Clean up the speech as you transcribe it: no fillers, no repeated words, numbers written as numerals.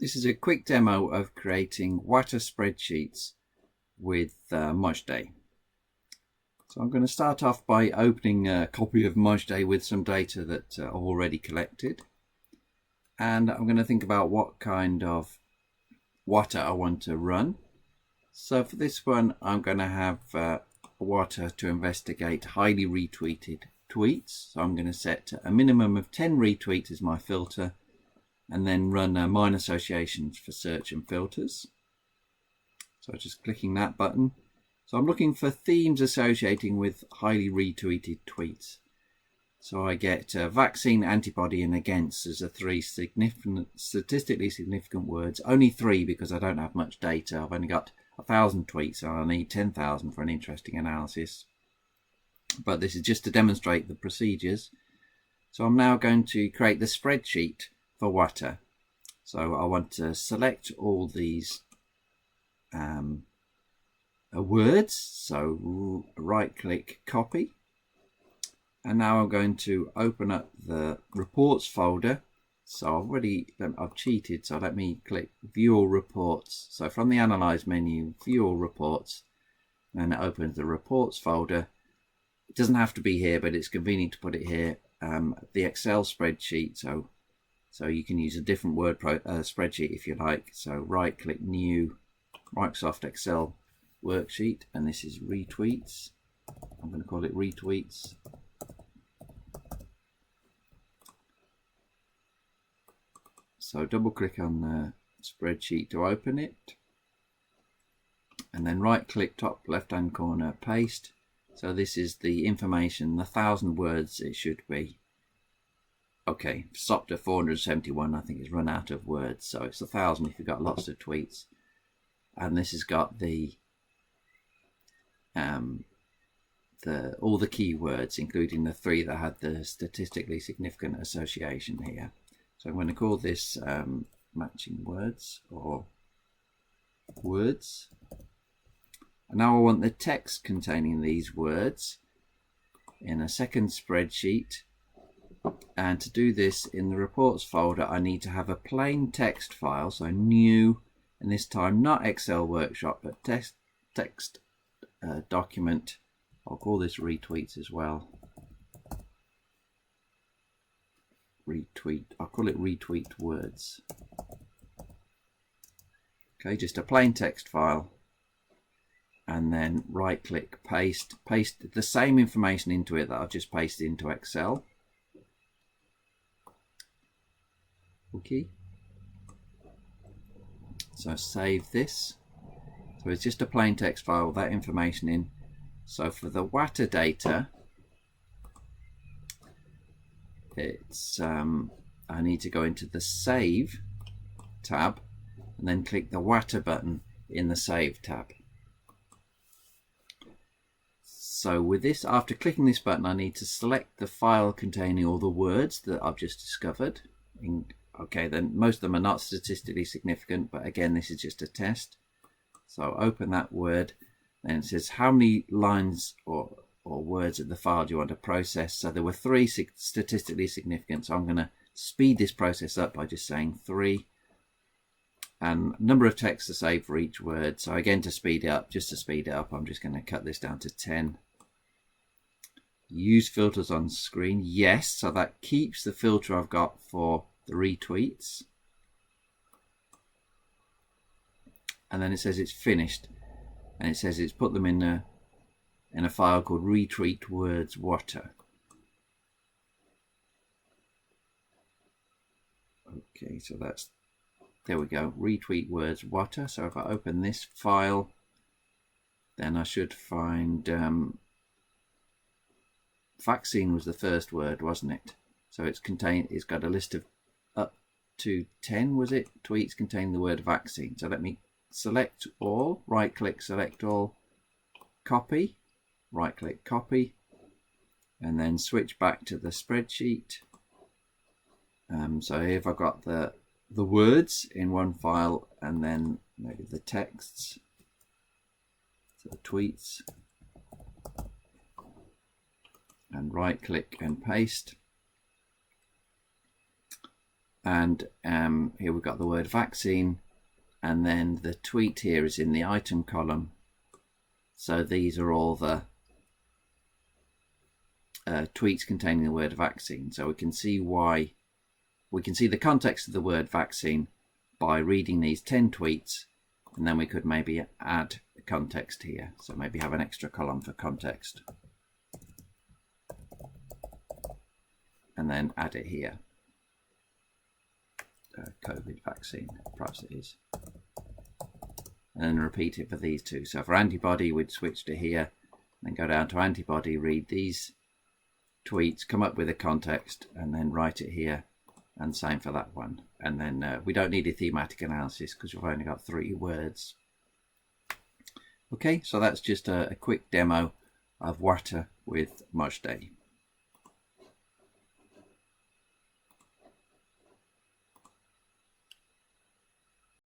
This is a quick demo of creating WATA spreadsheets with Mojday. So I'm going to start off by opening a copy of Mojday with some data that I've already collected. And I'm going to think about what kind of WATA I want to run. So for this one, I'm going to have WATA to investigate highly retweeted tweets. So I'm going to set a minimum of 10 retweets as my filter, and then run mine associations for search and filters. So just clicking that button. So I'm looking for themes associating with highly retweeted tweets. So I get vaccine, antibody, and against as the three statistically significant words. Only three because I don't have much data. I've only got 1,000 tweets and I need 10,000 for an interesting analysis. But this is just to demonstrate the procedures. So I'm now going to create the spreadsheet for WATA. So I want to select all these words, so right click copy, and now I'm going to open up the reports folder. So I've cheated, so let me click view all reports. So from the analyze menu, view all reports, and it opens the reports folder. It doesn't have to be here, but it's convenient to put it here. The Excel spreadsheet, so you can use a different word spreadsheet if you like. So right click new Microsoft Excel worksheet, and this is retweets. I'm going to call it retweets. So double click on the spreadsheet to open it, and then right click top left hand corner, paste. So this is the information, the 1,000 words it should be. Okay, stopped at 471. I think it's run out of words, so it's 1,000 if you've got lots of tweets. And this has got the all the keywords, including the three that had the statistically significant association here. So I'm going to call this matching words or words. And now I want the text containing these words in a second spreadsheet. And to do this, in the reports folder, I need to have a plain text file, so new, and this time not Excel Workshop, but text document. I'll call this retweets as well. Retweet, I'll call it retweet words. Okay, just a plain text file. And then right click, paste the same information into it that I've just pasted into Excel. Okay, so save this. So it's just a plain text file with that information in. So for the WATA data, it's I need to go into the Save tab and then click the WATA button in the Save tab. So with this, after clicking this button, I need to select the file containing all the words that I've just discovered. Okay, then most of them are not statistically significant, but again, this is just a test. So open that word, and it says how many lines or words of the file do you want to process. So there were 3 statistically significant, so I'm going to speed this process up by just saying 3. And number of text to save for each word. So again, to speed it up, I'm just going to cut this down to 10. Use filters on screen, yes, so that keeps the filter I've got for the retweets, and then it says it's finished, and it says it's put them in a file called retweet words WATA. Okay, so there we go, retweet words WATA. So if I open this file, then I should find vaccine was the first word, wasn't it? So it's got a list of up to 10, was it, tweets containing the word vaccine. So let me select all, right click, select all, copy, right click, copy, and then switch back to the spreadsheet. So here I've got the words in one file, and then maybe the texts, so the tweets, and right click and paste. and here we've got the word vaccine, and then the tweet here is in the item column. So these are all the tweets containing the word vaccine. So we can see why, we can see the context of the word vaccine by reading these 10 tweets, and then we could maybe add context here. So maybe have an extra column for context and then add it here. COVID vaccine, perhaps it is. And then repeat it for these two. So for antibody, we'd switch to here, then go down to antibody, read these tweets, come up with a context, and then write it here, and same for that one. And then we don't need a thematic analysis because we've only got 3 words. Okay, so that's just a quick demo of WATA with Mojday.